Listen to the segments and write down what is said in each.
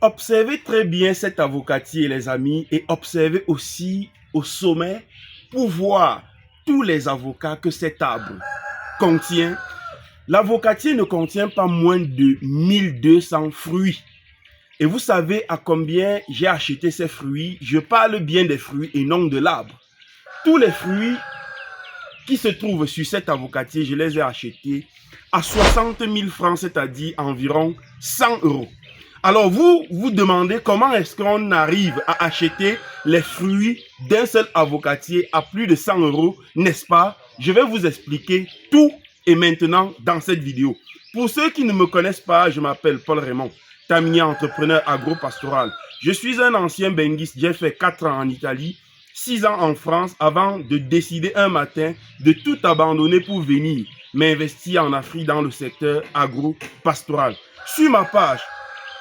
observez très bien cet avocatier, les amis, et observez aussi au sommet pour voir tous les avocats que cet arbre contient. L'avocatier ne contient pas moins de 1200 fruits. Et vous savez à combien j'ai acheté ces fruits? Je parle bien des fruits et non de l'arbre. Tous les fruits qui se trouvent sur cet avocatier, je les ai achetés à 60 000 francs, c'est-à-dire environ 100 euros. Alors vous vous demandez comment est-ce qu'on arrive à acheter les fruits d'un seul avocatier à plus de 100 euros, n'est-ce pas? Je vais vous expliquer tout et maintenant dans cette vidéo. Pour ceux qui ne me connaissent pas, je m'appelle Paul Raymond, taminier entrepreneur agro-pastoral. Je suis un ancien benguiste, j'ai fait 4 ans en Italie, 6 ans en France avant de décider un matin de tout abandonner pour venir m'investir en Afrique dans le secteur agro-pastoral. Sur ma page,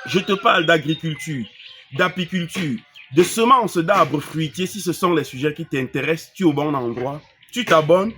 je te parle d'agriculture, d'apiculture, de semences d'arbres fruitiers. Si ce sont les sujets qui t'intéressent, tu es au bon endroit. Tu t'abonnes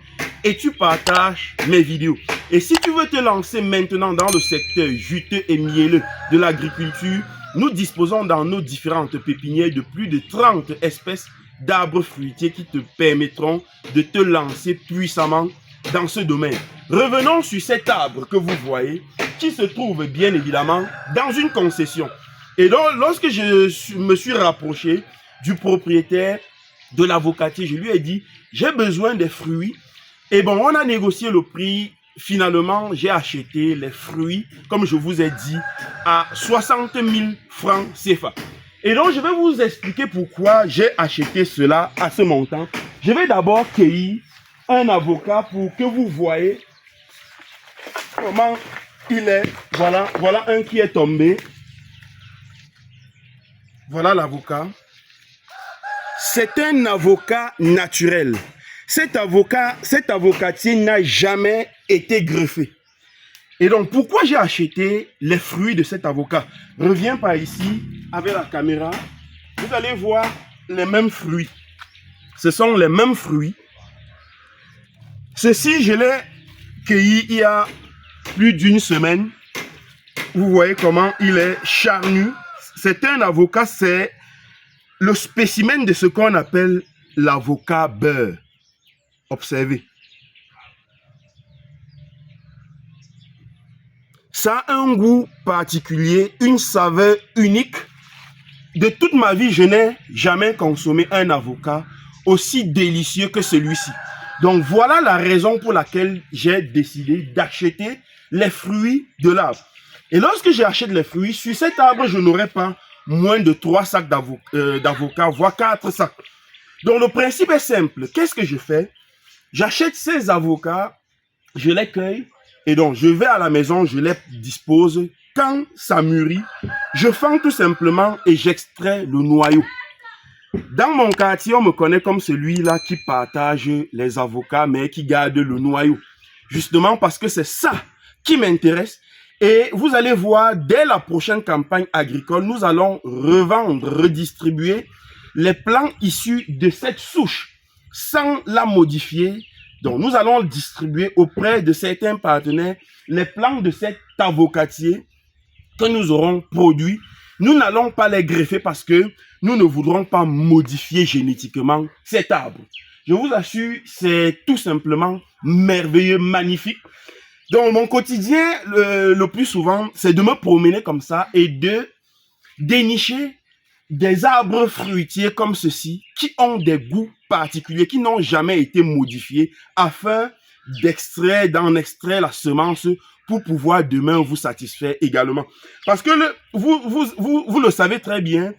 et tu partages mes vidéos. Et si tu veux te lancer maintenant dans le secteur juteux et mielleux de l'agriculture, nous disposons dans nos différentes pépinières de plus de 30 espèces d'arbres fruitiers qui te permettront de te lancer puissamment dans ce domaine. Revenons sur cet arbre que vous voyez, qui se trouve bien évidemment dans une concession. Et donc, lorsque je me suis rapproché du propriétaire de l'avocatier, je lui ai dit, j'ai besoin des fruits. Et bon, on a négocié le prix. Finalement, j'ai acheté les fruits, comme je vous ai dit, à 60 000 francs CFA. Et donc, je vais vous expliquer pourquoi j'ai acheté cela à ce montant. Je vais d'abord cueillir un avocat pour que vous voyez comment il est. Voilà un qui est tombé. Voilà l'avocat. C'est un avocat naturel. Cet avocatier n'a jamais été greffé. Et donc, pourquoi j'ai acheté les fruits de cet avocat? Reviens par ici avec la caméra. Vous allez voir les mêmes fruits. Ce sont les mêmes fruits. Ceci, je l'ai cueilli il y a plus d'une semaine. Vous voyez comment il est charnu. C'est un avocat, c'est le spécimen de ce qu'on appelle l'avocat beurre. Observez. Ça a un goût particulier, une saveur unique. De toute ma vie, je n'ai jamais consommé un avocat aussi délicieux que celui-ci. Donc voilà la raison pour laquelle j'ai décidé d'acheter les fruits de l'arbre. Et lorsque j'achète les fruits, sur cet arbre, je n'aurai pas moins de 3 sacs d'avocats, voire 4 sacs. Donc le principe est simple. Qu'est-ce que je fais? J'achète ces avocats, je les cueille, et donc je vais à la maison, je les dispose. Quand ça mûrit, je fends tout simplement et j'extrais le noyau. Dans mon quartier, on me connaît comme celui-là qui partage les avocats, mais qui garde le noyau. Justement parce que c'est ça qui m'intéresse. Et vous allez voir, dès la prochaine campagne agricole, nous allons revendre, redistribuer les plants issus de cette souche sans la modifier. Donc, nous allons distribuer auprès de certains partenaires les plants de cet avocatier que nous aurons produits. Nous n'allons pas les greffer parce que nous ne voudrons pas modifier génétiquement cet arbre. Je vous assure, c'est tout simplement merveilleux, magnifique. Donc, mon quotidien, le plus souvent, c'est de me promener comme ça et de dénicher des arbres fruitiers comme ceci qui ont des goûts particuliers, qui n'ont jamais été modifiés afin d'en extraire la semence pour pouvoir demain vous satisfaire également. Parce que vous le savez très bien,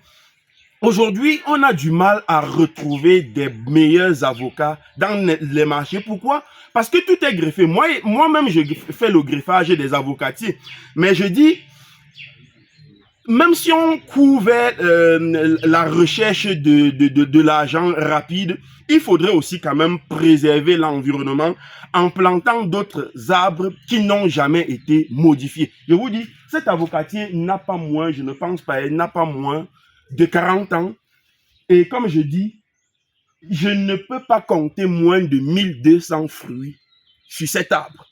aujourd'hui, on a du mal à retrouver des meilleurs avocats dans les marchés. Pourquoi? Parce que tout est greffé. Moi-même, je fais le greffage des avocatiers. Mais je dis, même si on couvrait la recherche de l'argent rapide, il faudrait aussi quand même préserver l'environnement en plantant d'autres arbres qui n'ont jamais été modifiés. Je vous dis, cet avocatier n'a pas moins, je ne pense pas, il n'a pas moins de 40 ans. Et comme je dis, je ne peux pas compter moins de 1200 fruits sur cet arbre.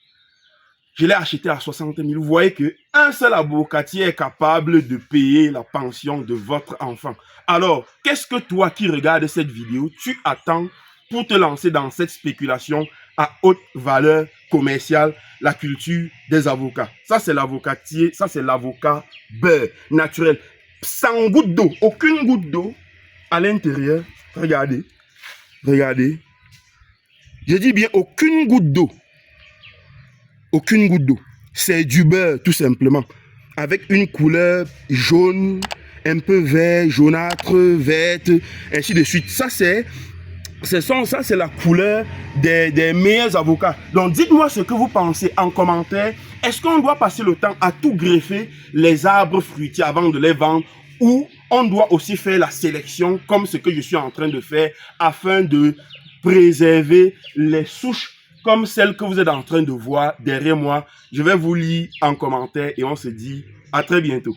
je l'ai acheté à 60 000. Vous voyez qu'un seul avocatier est capable de payer la pension de votre enfant. Alors, qu'est-ce que toi qui regardes cette vidéo, tu attends pour te lancer dans cette spéculation à haute valeur commerciale, la culture des avocats? Ça, c'est l'avocatier, ça, c'est l'avocat beurre naturel. Sans goutte d'eau, aucune goutte d'eau à l'intérieur. Regardez, regardez. Je dis bien aucune goutte d'eau. Aucune goutte d'eau. C'est du beurre, tout simplement. Avec une couleur jaune, un peu vert, jaunâtre, verte, ainsi de suite. Ça, c'est la couleur des meilleurs avocats. Donc, dites-moi ce que vous pensez en commentaire. Est-ce qu'on doit passer le temps à tout greffer les arbres fruitiers avant de les vendre, ou on doit aussi faire la sélection comme ce que je suis en train de faire afin de préserver les souches comme celle que vous êtes en train de voir derrière moi? Je vais vous lire en commentaire et on se dit à très bientôt.